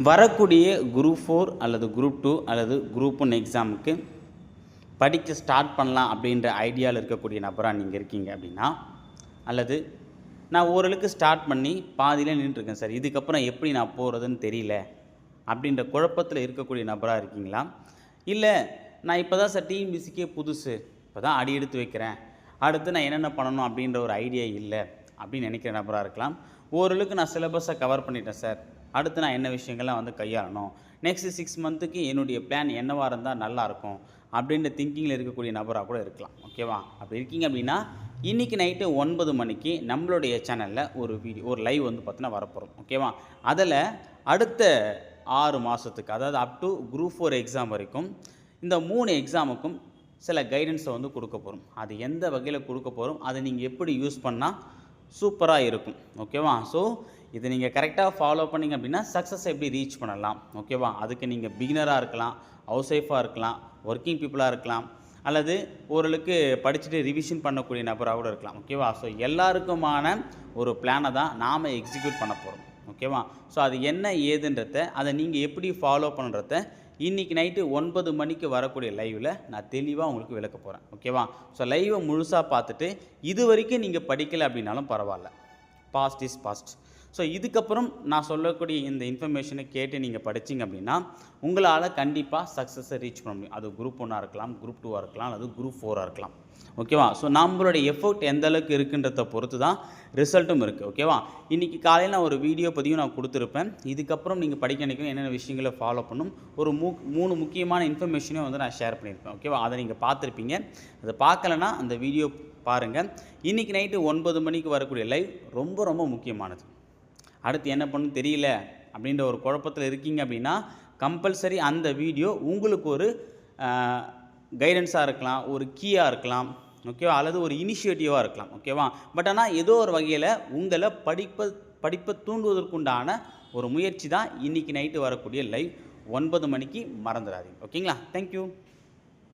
வரக்கூடிய குரூப் 4 அல்லது குரூப் 2 அல்லது குரூப் 1 எக்ஸாமுக்கு படிக்க ஸ்டார்ட் பண்ணலாம் அப்படின்ற ஐடியாவில் இருக்கக்கூடிய நபராக நீங்கள் இருக்கீங்க அப்படின்னா, அல்லது நான் ஓரளவுக்கு ஸ்டார்ட் பண்ணி பாதியிலே நின்றுருக்கேன் சார், இதுக்கப்புறம் எப்படி நான் போகிறதுன்னு தெரியல அப்படின்ற குழப்பத்தில் இருக்கக்கூடிய நபராக இருக்கீங்களா? இல்லை நான் இப்போ தான் சார் டிஎன்பிசிக்கே புதுசு, இப்போ தான் அடி எடுத்து வைக்கிறேன், அடுத்து நான் என்னென்ன பண்ணணும் அப்படின்ற ஒரு ஐடியா இல்லை அப்படின்னு நினைக்கிற நபராக இருக்கலாம். ஓரளவுக்கு நான் சிலபஸை கவர் பண்ணிட்டேன் சார், அடுத்து நான் என்ன விஷயங்கள்லாம் கையாளணும், நெக்ஸ்ட்டு 6 மந்த்துக்கு என்னுடைய பிளான் என்னவாக இருந்தால் நல்லாயிருக்கும் அப்படின்ற திங்கிங்கில் இருக்கக்கூடிய நபராக கூட இருக்கலாம். ஓகேவா? அப்படி இருக்கீங்க அப்படின்னா இன்றைக்கி நைட்டு 9 மணிக்கு நம்மளுடைய சேனலில் ஒரு லைவ் பார்த்தீங்கன்னா வரப்போகிறோம். ஓகேவா? அதில் அடுத்த 6 மாதத்துக்கு, அதாவது அப் டு குரூப் 4 எக்ஸாம் வரைக்கும் இந்த 3 எக்ஸாமுக்கும் சில கைடன்ஸை கொடுக்க போகிறோம். அது எந்த வகையில் கொடுக்க போகிறோம், அதை நீங்கள் எப்படி யூஸ் பண்ணால் சூப்பராக இருக்கும். ஓகேவா? ஸோ இதை நீங்கள் கரெக்டாக ஃபாலோ பண்ணிங்க அப்படின்னா சக்ஸஸ் எப்படி ரீச் பண்ணலாம். ஓகேவா? அதுக்கு நீங்கள் பிகினராக இருக்கலாம், ஹவுஸ் ஒய்ஃபாக இருக்கலாம், ஒர்க்கிங் பீப்புளாக இருக்கலாம், அல்லது ஓரளவுக்கு படிச்சுட்டு ரிவிஷன் பண்ணக்கூடிய நபராக கூட இருக்கலாம். ஓகேவா? ஸோ எல்லாருக்குமான ஒரு பிளானை தான் நாம் எக்ஸிக்யூட் பண்ண போகிறோம். ஓகேவா? ஸோ அது என்ன ஏதுன்றதை, அதை நீங்கள் எப்படி ஃபாலோ பண்ணுறத இன்றைக்கி நைட்டு 9 மணிக்கு வரக்கூடிய லைவில் நான் தெளிவாக உங்களுக்கு விளக்க போகிறேன். ஓகேவா? ஸோ லைவை முழுசாக பார்த்துட்டு இது வரைக்கும் நீங்கள் படிக்கலை அப்படின்னாலும் பரவாயில்ல, பாஸ்ட் இஸ் பாஸ்ட். ஸோ இதுக்கப்புறம் நான் சொல்லக்கூடிய இந்த இன்ஃபர்மேஷனை கேட்டு நீங்கள் படிச்சிங்க அப்படின்னா உங்களால் கண்டிப்பாக சக்ஸஸை ரீச் பண்ண முடியும். அது குரூப் 1 இருக்கலாம், குரூப் 2 இருக்கலாம், அல்லது குரூப் 4 இருக்கலாம். ஓகேவா? ஸோ நம்மளுடைய எஃபோர்ட் எந்த அளவுக்கு இருக்குன்றதை பொறுத்து தான் ரிசல்ட்டும் இருக்குது. ஓகேவா? இன்றைக்கி காலையில் நான் ஒரு வீடியோ பதிவும் நான் கொடுத்துருப்பேன். இதுக்கப்புறம் நீங்கள் படிக்க நினைக்கணும் என்னென்ன விஷயங்களை ஃபாலோ பண்ணணும், ஒரு 3 முக்கியமான இன்ஃபர்மேஷனையும் நான் ஷேர் பண்ணியிருப்பேன். ஓகேவா? அதை நீங்கள் பார்த்துருப்பீங்க. அதை பார்க்கலன்னா அந்த வீடியோ பாருங்கள். இன்றைக்கி நைட்டு 9 மணிக்கு வரக்கூடிய லைவ் ரொம்ப ரொம்ப முக்கியமானது. அடுத்து என்ன பண்ணணும் தெரியல அப்படின்ற ஒரு குழப்பத்தில் இருக்கீங்க அப்படின்னா கம்பல்சரி அந்த வீடியோ உங்களுக்கு ஒரு கைடன்ஸாக இருக்கலாம், ஒரு கீயாக இருக்கலாம். ஓகேவா? அல்லது ஒரு இனிஷியேட்டிவாக இருக்கலாம். ஓகேவா? பட் ஆனால் ஏதோ ஒரு வகையில் உங்களை படிப்பை தூண்டுவதற்குண்டான ஒரு முயற்சி தான் இன்றைக்கி நைட்டு வரக்கூடிய லைவ் 9 மணிக்கு. மறந்துடாதீங்க. ஓகேங்களா? தேங்க்யூ.